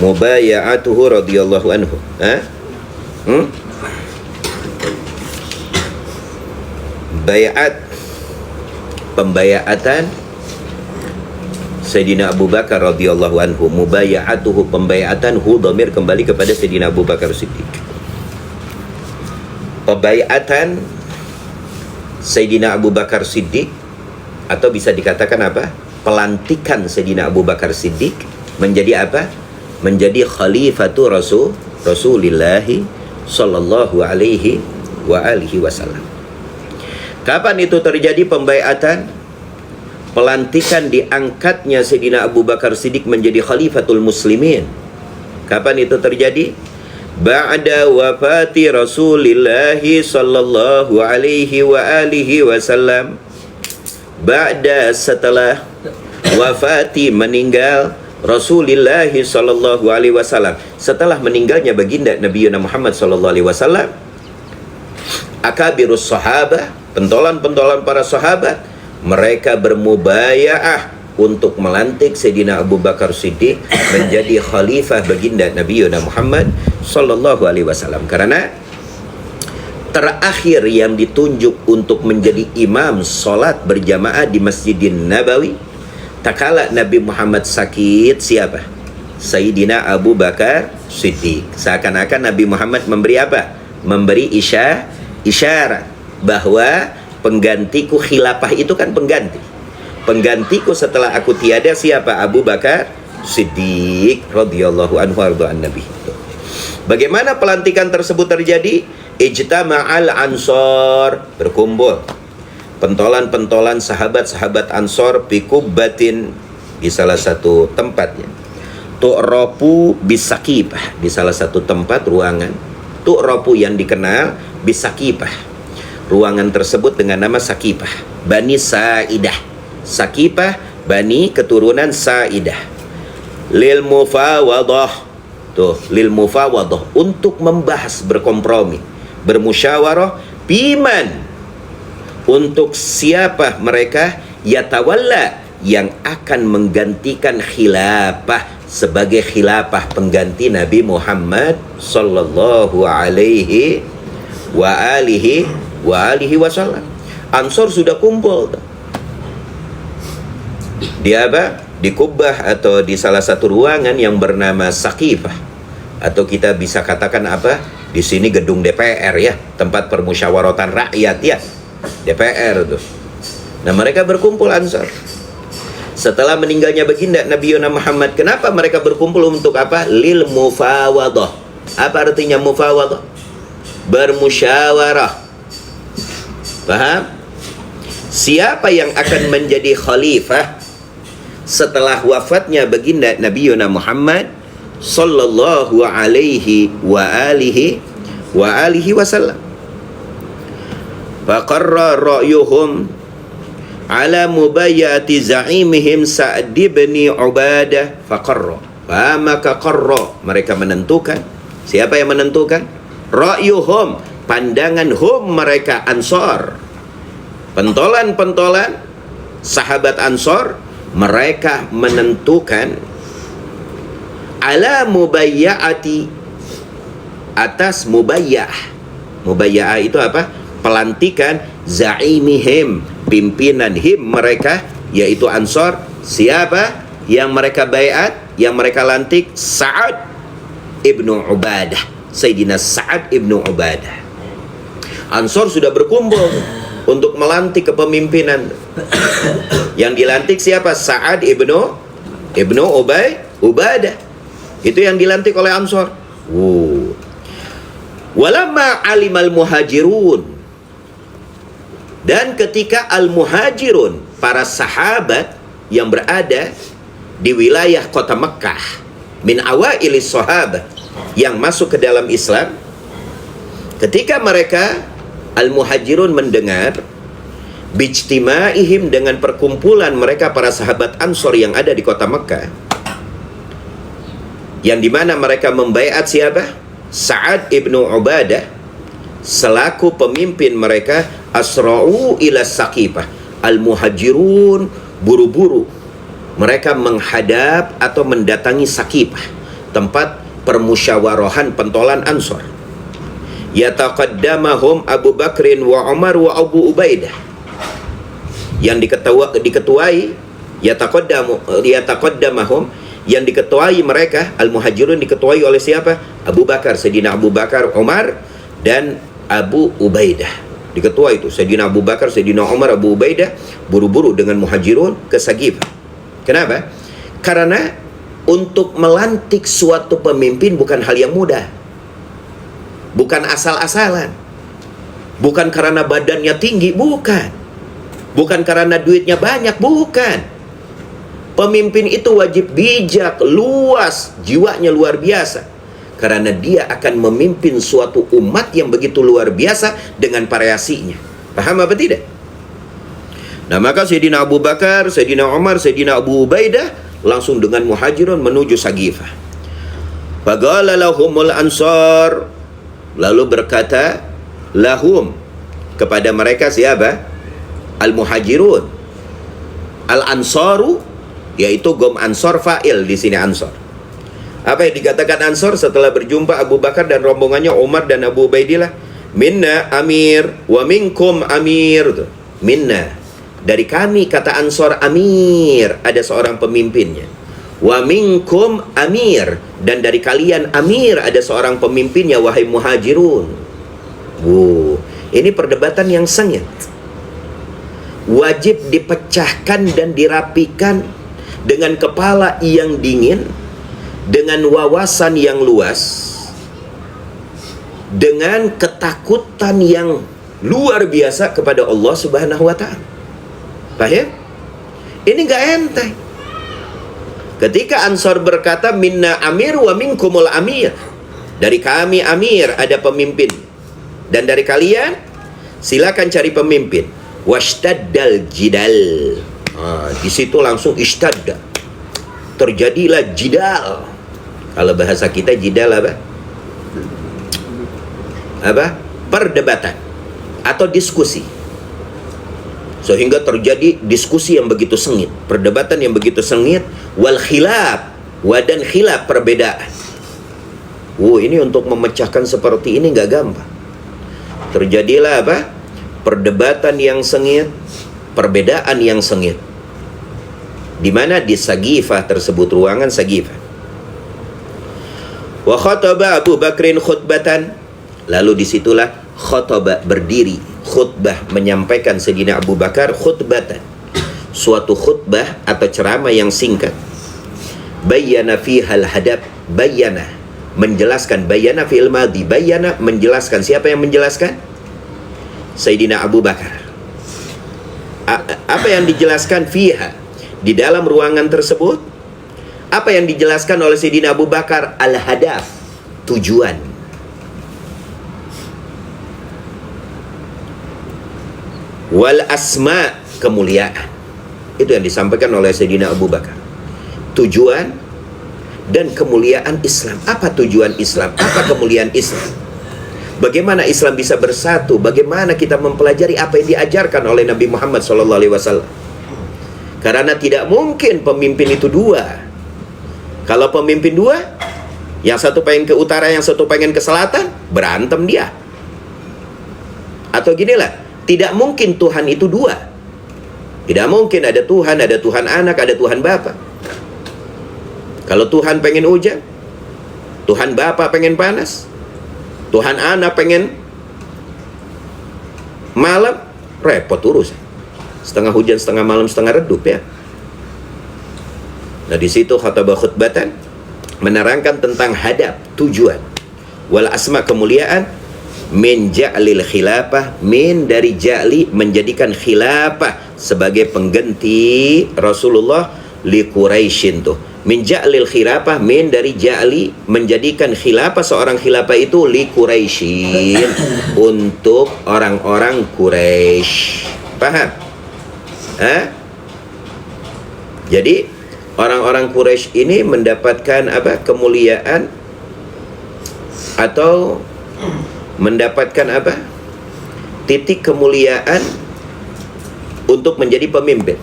Mubaya'atuhu radhiyallahu anhu. Bayat, pembayatan Sayyidina Abu Bakar radhiyallahu anhu. Mubaya'atuhu, pembayatan, hu dhamir kembali kepada Sayyidina Abu Bakar Siddiq. Pembayatan Sayyidina Abu Bakar Siddiq, atau bisa dikatakan apa? Pelantikan Sayyidina Abu Bakar Siddiq menjadi apa? Menjadi khalifatu Rasulullah sallallahu alaihi wa alihi wasallam. Kapan itu terjadi pembayatan? Pelantikan diangkatnya Sayyidina Abu Bakar Siddiq menjadi khalifatul muslimin. Kapan itu terjadi? Ba'da wafati Rasulullah sallallahu alaihi wa alihi wasallam. Ba'da, setelah wafati, meninggal Rasulullah sallallahu alaihi wasallam, setelah meninggalnya baginda Nabi Muhammad sallallahu alaihi wasallam, akabirus sahabah, pentolan-pentolan para sahabat, mereka bermubaya'ah untuk melantik Sayyidina Abu Bakar Siddiq menjadi khalifah baginda Nabi Muhammad sallallahu alaihi wasallam. Karena terakhir yang ditunjuk untuk menjadi imam solat berjamaah di Masjidin Nabawi takala Nabi Muhammad sakit, siapa? Sayyidina Abu Bakar Siddiq. Seakan-akan Nabi Muhammad memberi apa? Memberi isyarat bahwa penggantiku khilafah itu kan pengganti. Penggantiku setelah aku tiada siapa? Abu Bakar Siddiq radhiyallahu anhu arda an-nabi. Bagaimana pelantikan tersebut terjadi? Ijtama'al ansor, berkumpul pentolan-pentolan sahabat-sahabat Ansor fi kubbatin, di salah satu tempatnya. Tu'rafu bisakifah, di salah satu tempat ruangan. Tu'rafu yang dikenal bisakifah. Ruangan tersebut dengan nama Sakifah. Bani Sa'idah. Sakifah Bani keturunan Sa'idah. Lil mufawadah. Tuh, lil mufawadah, untuk membahas, berkompromi, bermusyawarah, biman, untuk siapa mereka, yatawalla, yang akan menggantikan khilafah sebagai khilafah pengganti Nabi Muhammad sallallahu alaihi wa alihi wasallam. Ansor sudah kumpul di apa? Di kubbah atau di salah satu ruangan yang bernama Sakifah, atau kita bisa katakan apa? Di sini gedung DPR ya, tempat permusyawaratan rakyat ya. DPR tuh. Nah, mereka berkumpul Ansar. Setelah meninggalnya baginda Nabi Muhammad, kenapa mereka berkumpul untuk apa? Lil mufawadah. Apa artinya mufawadah? Bermusyawarah. Paham? Siapa yang akan menjadi khalifah setelah wafatnya baginda Nabi Muhammad sallallahu alaihi wa alihi wasallam? Faqarra ra'yuhum ala mubayyati za'imihim Sa'd bin Ubadah. Faqarra, maka qarra, mereka menentukan. Siapa yang menentukan? Ra'yuhum, pandangan hum, mereka Ansor, pentolan-pentolan sahabat Ansor, mereka menentukan ala mubayyati, atas mubayyah. Mubayyah itu apa? Pelantikan za'imihim, pimpinan him mereka, yaitu Ansor. Siapa yang mereka baiat, yang mereka lantik? Sa'ad ibnu Ubadah, Sayyidina Sa'ad ibnu Ubadah. Ansor sudah berkumpul untuk melantik kepemimpinan. Yang dilantik siapa? Sa'ad ibnu Ubadah. Itu yang dilantik oleh Ansor. Walamma alimal muhajirun, dan ketika al-muhajirun, para sahabat yang berada di wilayah kota Mekkah, min awailis sahabat, yang masuk ke dalam Islam, ketika mereka al-muhajirun mendengar bijtimaihim, dengan perkumpulan mereka para sahabat Ansor yang ada di kota Mekkah, yang dimana mereka membaiat siapa? Sa'ad ibnu Ubadah selaku pemimpin mereka. Asra'u ila Sakifah, al-muhajirun buru-buru mereka menghadap atau mendatangi Sakifah. tempat permusyawarohan pentolan Ansor. Yataqaddamahum Abu Bakrin wa Umar wa Abu Ubaidah. Yang diketuai yataqaddamahum, yang diketuai mereka al-muhajirun diketuai oleh siapa? Abu Bakar, Sayyidina Abu Bakar, Umar dan Abu Ubaidah. Diketuai itu Sayyidina Abu Bakar, Sayyidina Umar, Abu Ubaidah buru-buru dengan muhajirun ke Saqifah. Kenapa? Karena untuk melantik suatu pemimpin bukan hal yang mudah. Bukan asal-asalan. Bukan karena badannya tinggi, bukan. Bukan karena duitnya banyak, bukan. Pemimpin itu wajib bijak, luas, jiwanya luar biasa. Karena dia akan memimpin suatu umat yang begitu luar biasa dengan variasinya. Paham apa tidak? Nah, maka Sayyidina Abu Bakar, Sayyidina Umar, Sayyidina Abu Ubaidah langsung dengan muhajirun menuju Saqifah. Faqala lahumul ansar, lalu berkata lahum kepada mereka siapa? Al-muhajirun. Al-ansaru yaitu gom ansor, fa'il di sini ansor. Apa yang dikatakan ansor setelah berjumpa Abu Bakar dan rombongannya, Umar dan Abu Ubaidillah? Minna amir wa minkum amir. Minna, dari kami, kata ansor, amir, ada seorang pemimpinnya. Wa minkum amir, dan dari kalian amir, ada seorang pemimpinnya, wahai muhajirun. Ini perdebatan yang sengit. Wajib dipecahkan dan dirapikan dengan kepala yang dingin, dengan wawasan yang luas, dengan ketakutan yang luar biasa kepada Allah Subhanahu wa ta'ala. Paham? Ini gak enteng. Ketika Ansar berkata minna amir wa minkumul amir, dari kami amir, ada pemimpin, dan dari kalian silakan cari pemimpin. Washtaddal jidal, di situ langsung ishtadda, terjadilah jidal. Kalau bahasa kita jidal apa? Perdebatan atau diskusi. Sehingga terjadi diskusi yang begitu sengit, perdebatan yang begitu sengit, wal khilaf, wadan khilaf, perbedaan. Ini untuk memecahkan seperti ini nggak gampang. Terjadilah apa? Perdebatan yang sengit, perbedaan yang sengit. Di mana? Di Saqifah tersebut, ruangan Saqifah. Wa khataba Abu Bakrin khutbatan, lalu disitulah khataba, berdiri, khutbah, menyampaikan Sayyidina Abu Bakar khutbatan, suatu khutbah atau ceramah yang singkat. Bayyana fihal hadab, bayyana, menjelaskan, bayyana fi'il madhi, bayyana, menjelaskan. Siapa yang menjelaskan? Sayyidina Abu Bakar. Apa yang dijelaskan fiha, di dalam ruangan tersebut? Apa yang dijelaskan oleh Sayyidina Abu Bakar? Al-hadaf, tujuan. Wal asma, kemuliaan. Itu yang disampaikan oleh Sayyidina Abu Bakar. Tujuan dan kemuliaan Islam. Apa tujuan Islam? Apa kemuliaan Islam? Bagaimana Islam bisa bersatu? Bagaimana kita mempelajari apa yang diajarkan oleh Nabi Muhammad SAW? Karena tidak mungkin pemimpin itu dua. Kalau pemimpin dua, yang satu pengen ke utara, yang satu pengen ke selatan, berantem dia. Atau ginilah, tidak mungkin Tuhan itu dua. Tidak mungkin ada Tuhan anak, ada Tuhan Bapa. Kalau Tuhan pengen hujan, Tuhan Bapa pengen panas, Tuhan anak pengen malam, repot urusan. Setengah hujan, setengah malam, setengah redup ya. Nah, di situ khatbah khutbatan menerangkan tentang hadap, tujuan. Wal asma, kemuliaan. Min ja'lil khilafah, min dari ja'li, menjadikan khilafah sebagai pengganti Rasulullah li Quraisyin tuh. Min ja'lil khilafah, min dari ja'li, menjadikan khilafah, seorang khilafah itu li Quraisyin, untuk orang-orang Quraisy. Paham? Jadi orang-orang Quraisy ini mendapatkan apa? Kemuliaan atau mendapatkan apa? Titik kemuliaan untuk menjadi pemimpin.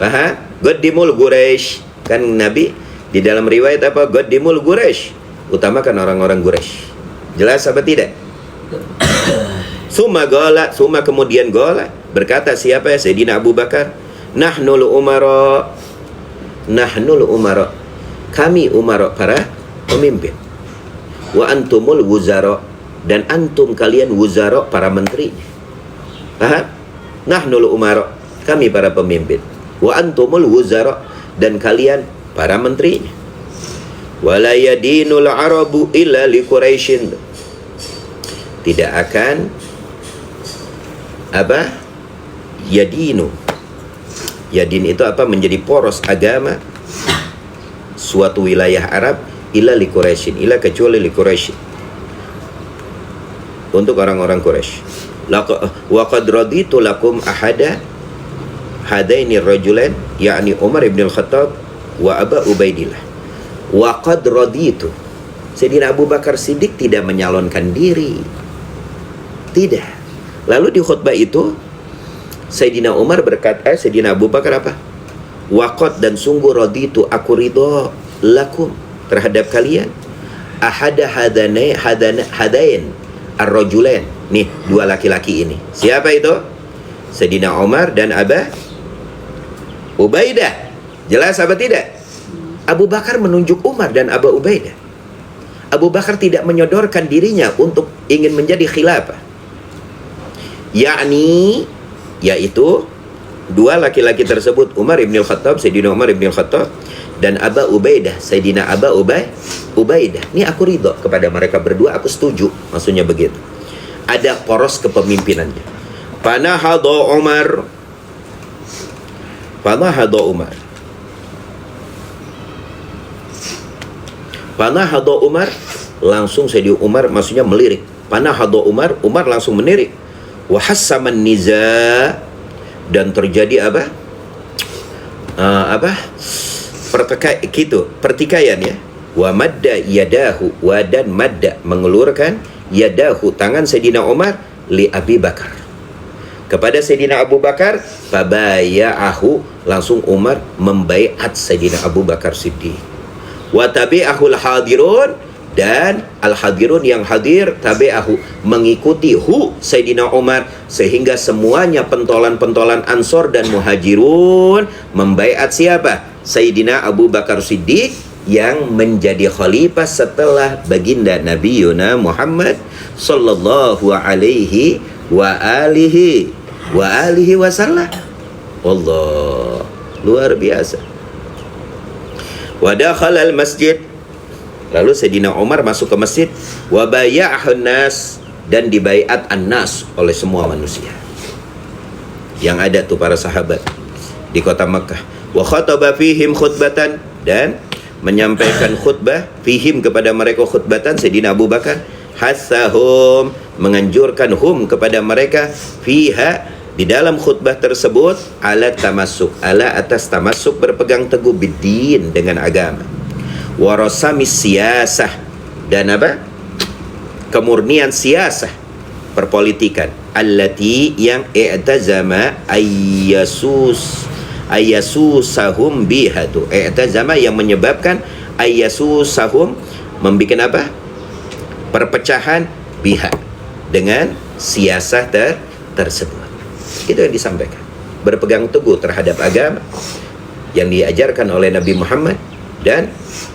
Paham? Qaddimul Quraisy, kan Nabi Di dalam riwayat apa? Qaddimul Quraisy, utamakan orang-orang Quraisy. Jelas apa tidak? Summa kemudian gola, berkata siapa ya? Sayyidina Abu Bakar, nahnul umara, kami umara, para pemimpin. Wa antumul wuzara, dan antum kalian wuzara, para menteri. Paham? Nahnul umara, kami para pemimpin. Wa antumul wuzara, dan kalian para menterinya. Wala yadinul arabu illa li Quraisyin, tidak akan apa? Yadin itu apa? Menjadi poros agama suatu wilayah Arab illa li Quraisyin, illa kecuali li Quraisyin, untuk orang-orang Quraisy. Wa qad raditu lakum ahada hadaini rajulain, yakni Umar ibn al-Khattab wa Aba Ubaidillah. Wa qad raditu, Sayyidina Abu Bakar Siddiq tidak menyalonkan diri, tidak. Lalu di khutbah itu Sayyidina Umar berkata, Sayyidina Abu Bakar apa? Waqad, dan sungguh raditu, aku ridho lakum, terhadap kalian, ahada hadain ar-rajulain, nih dua laki-laki ini. Siapa itu? Sayyidina Umar dan Aba Ubaidah. Jelas apa tidak? Abu Bakar menunjuk Umar dan Aba Ubaidah. Abu Bakar tidak menyodorkan dirinya untuk ingin menjadi khilafah, yakni yaitu dua laki-laki tersebut, Umar ibn al-Khattab, Sayyidina Umar ibn al-Khattab, dan Aba Ubaidah, Sayyidina Aba Ubaidah. Ini aku ridho kepada mereka berdua, aku setuju, maksudnya begitu. Ada poros kepemimpinannya. Panahadha Umar, langsung Sayyidina Umar maksudnya melirik. Panahadha Umar langsung melirik. Wahassaman niza, dan terjadi apa? Pertikaian ya. Wa madda yadahu, dan madda mengulurkan yadahu, tangan Sayyidina Umar, li Abi Bakar, kepada Sayyidina Abu Bakar. Fabaya'ahu, langsung Umar membaiat Sayyidina Abu Bakar Siddiq. Wa tabi'ahul hadirun, dan al-hadirun yang hadir tabi'ahu, mengikuti Sayyidina Umar, sehingga semuanya pentolan-pentolan Ansor dan Muhajirun membaiat siapa? Sayyidina Abu Bakar Siddiq, yang menjadi khalifah setelah baginda Nabi Yuna Muhammad sallallahu alaihi wasallam. Allah, luar biasa. Wa dakhala al-masjid, lalu Sayyidina Umar masuk ke masjid. Wa baya'ahun nas, dan dibaiat an-nas, oleh semua manusia yang ada tuh, para sahabat di kota Makkah. Wa khataba fihim khutbatan, dan menyampaikan khutbah fihim, kepada mereka khutbatan, Sayyidina Abu Bakar, hasahum, menganjurkan kepada mereka, fiha, di dalam khutbah tersebut, ala atas tamasuk, berpegang teguh bidin, dengan agama. Warasamis siyasah, dan apa? Kemurnian siyasah, perpolitikan. Allati, yang i'tazama ayyasusahum bihatu. I'tazama, yang menyebabkan ayyasusahum, membikin apa? Perpecahan, biha, dengan siyasah tersebut. Itu yang disampaikan. Berpegang teguh terhadap agama yang diajarkan oleh Nabi Muhammad, dan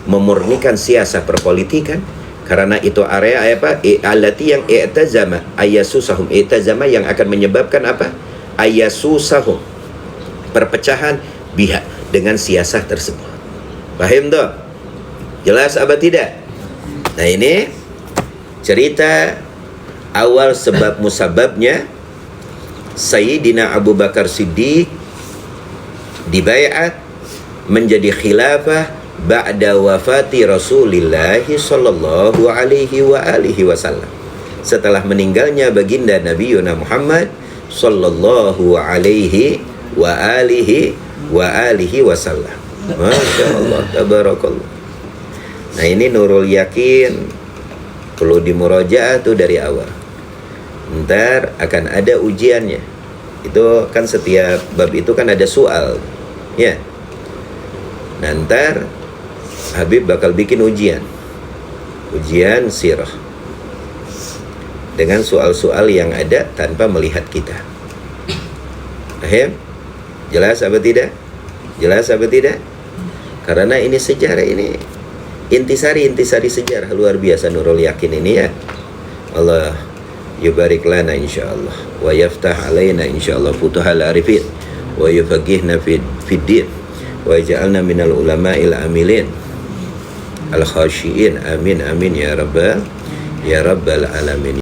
memurnikan siasah perpolitikan, karena itu area apa? Allati, yang i'tazama ayyasusahum, i'tazama, yang akan menyebabkan apa? Ayyasusahum, perpecahan, biha, dengan siasah tersebut. Paham tuh? Jelas apa tidak? Nah, ini cerita awal sebab musababnya Sayyidina Abu Bakar Siddiq dibaiat menjadi khilafah ba'da wafati Rasulillah sallallahu alaihi wasallam, setelah meninggalnya baginda Nabi Yuna Muhammad sallallahu alaihi wasallam. Masya Allah, tabarakallah. Nah, ini Nurul Yakin, perlu dimurajaah tuh dari awal. Ntar akan ada ujiannya. Itu kan setiap bab itu kan ada soal, ya. Nah, ntar Habib bakal bikin ujian sirah dengan soal-soal yang ada tanpa melihat kita. Paham? Jelas apa tidak? Jelas apa tidak? Karena ini sejarah, ini intisari sejarah luar biasa Nurul Yakin ini ya. Allah yubarik lana insyaallah wa yaftah alaina insyaallah futuhal arifin wa yufaqihna fid din wa yaj'alna minal ulama'il amilin al khashiin amin amin ya rabbal alamin.